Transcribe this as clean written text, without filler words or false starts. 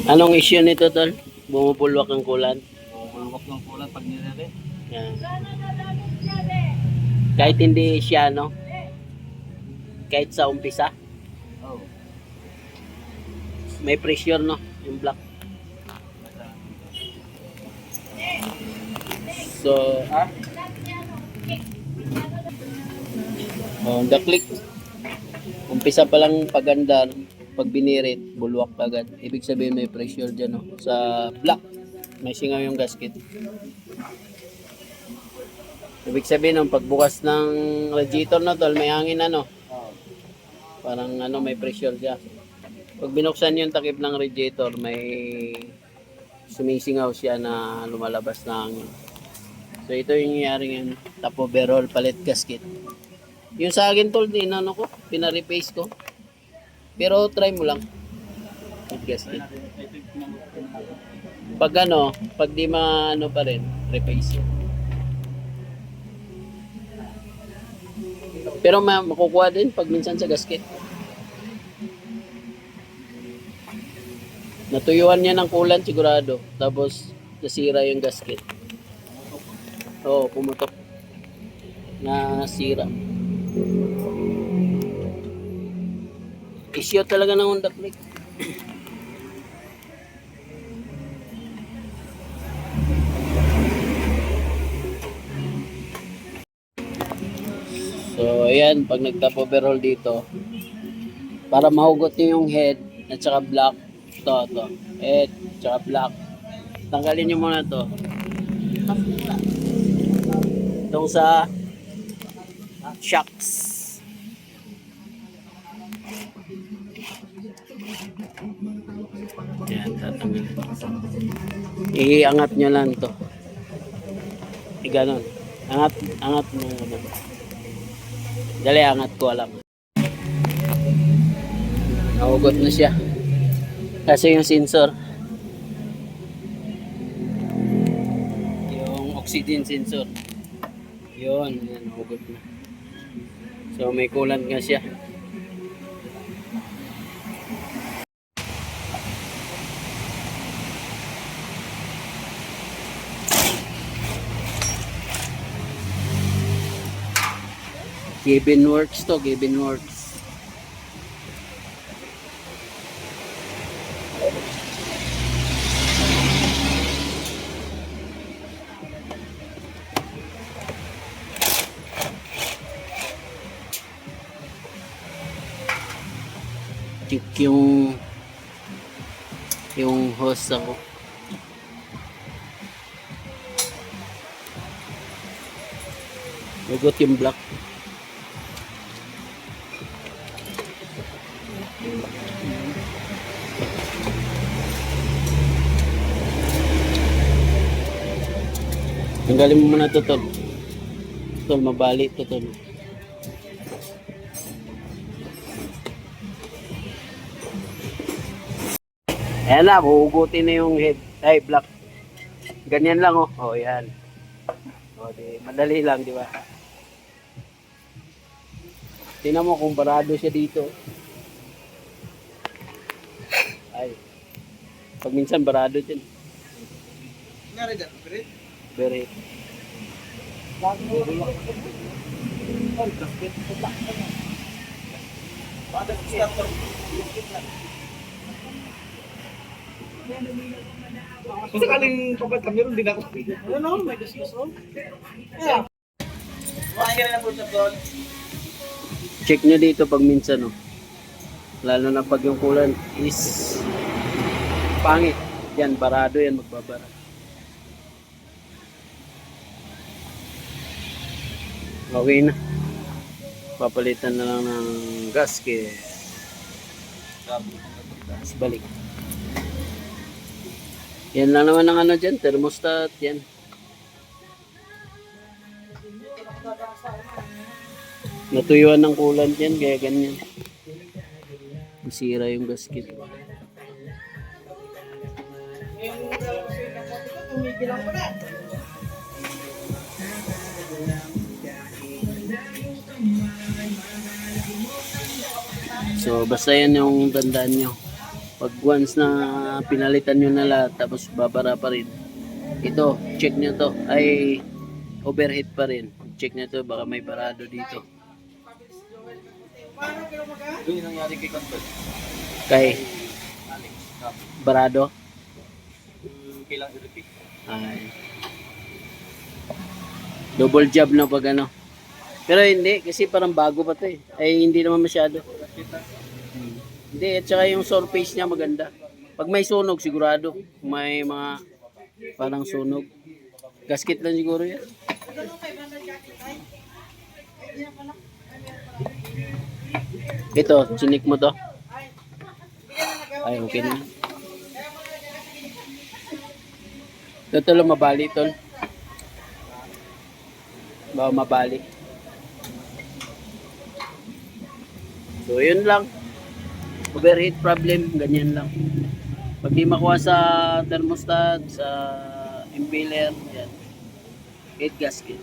Anong issue nito, tol? Bumubulwak ang kulan. Bumubulwak ng kulan pag nilere. Yan. Kahit hindi siya, no? Kahit sa umpisa, Oh. may pressure, no? Yung block. So, the click. Umpisa pa lang paganda, pag binirit, bulwak agad. Ibig sabihin may pressure dyan, no? Sa block. May singaw yung gasket. Ibig sabihin, nung pagbukas ng radiator na tol, may hangin ano. Parang ano, may pressure siya. Pag binuksan yung takip ng radiator, may sumisingaw siya na lumalabas na hangin. So ito yung nangyari ngayon, top overall palit gasket. Yung sa akin tol, din ano ko, pina-replace ko. Pero try mo lang. Gasket. Pag ano, pag di maano pa rin, replace yun. Pero makukuha din pag minsan sa gasket. Natuyuan niya ng kulan sigurado. Tapos nasira yung gasket. Oo, pumutok. Nasira. Issue talaga ng Honda Click. So, ayan, pag nag-top overhaul dito, para mahugot nyo yung head at saka block, to, head, tsaka block, tanggalin nyo muna to. Itong sa shocks. Ayan, tatanggalin. Iangat nyo lang to. Ganon. Angat mo naman. Dali, angat ko alam. Nahugot na siya. Kasi yung sensor, yung oxygen sensor, yun, nahugot na. So may coolant nga siya. Kevin Works to, Kevin Works. Check yung hose ako. Hugot yung block. Tanggalin mo muna ito, tol. Tol, mabali ito, tol. Ayan na, huhugutin na yung head. Ay, block. Ganyan lang, oh. Oh, yan. Oh, di, madali lang, di ba? Tingnan mo kung barado siya dito. Ay. Pag minsan barado dyan. Ngari dyan, Fred? Very. Sakaling kapag kami rin din ako. Ano, may discuss on? Yeah. Makikita na po sa doon. Check nyo dito pag minsan, oh. Lalo na pag yung kulan is pangit. Yan, barado yan, magbabara. Okay na. Papalitan na lang ng gasket. Tapos balik. Yan lang naman ang ano dyan, thermostat, yan. Natuyuan ng kulan dyan, kaya ganyan. Masira yung gasket. So basta yan yung tandaan nyo. Pag once na pinalitan nyo na lahat, tapos babara pa rin. Ito, check nyo to. Ay, overheat pa rin. Check nyo to, baka may barado dito. Ito yung nangyari kay Control. Kay barado. Kailang i-repeat. Ay. Double job na pag ano. Pero hindi, kasi parang bago pa to eh. Ay, hindi naman masyado. Hindi, at saka yung surface niya maganda. Pag may sunog, sigurado. May mga parang sunog. Gasket lang siguro yan. Ito, chinik mo to. Ay, okay na. Ito lang mabali tol. Baka mabali. So, yun lang. Overheat problem, ganyan lang. Pag di makuha sa thermostat, sa impeller, yan. Heat gasket.